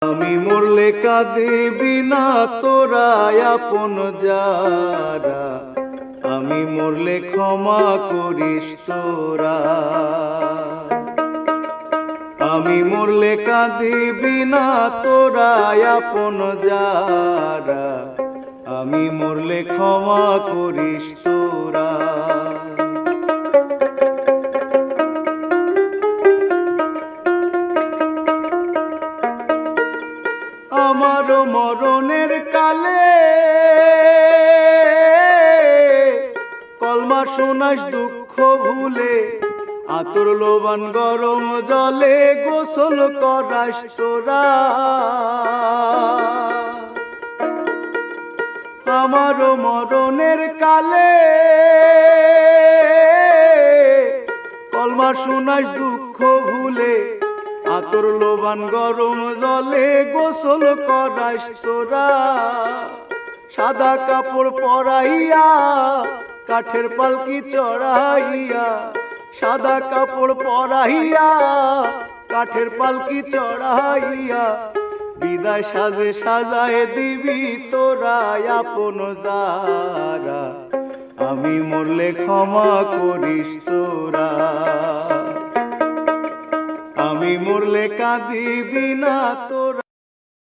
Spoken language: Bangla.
আমি মরলে কাঁদিবি না তোরা আপন যারা, আমি মরলে ক্ষমা করিস তোরা। আমি মরলে কাঁদিবি না তোরা আপন যারা, আমি মরলে ক্ষমা করিস তোরা। আমার মরণের কালে কলমা শোনাস দুঃখ ভুলে, আতর লোবান গরম জলে গোসল করাস তোরা। আমার মরণের কালে কলমা শোনাস দুঃখ ভুলে, আতর লোবান গরম জলে গোসল করাস তোরা। সাদা কাপড় পরাইয়া কাঠের পালকি চড়াইয়া, সাদা কাপড় পরাইয়া কাঠের পালকি চড়াইয়া, বিদায় সাজে সাজায় দিবি তোরা আপন যারা, আমি মরলে ক্ষমা করিস তোরা। আমি মরলে কাঁদিবি না তোরা।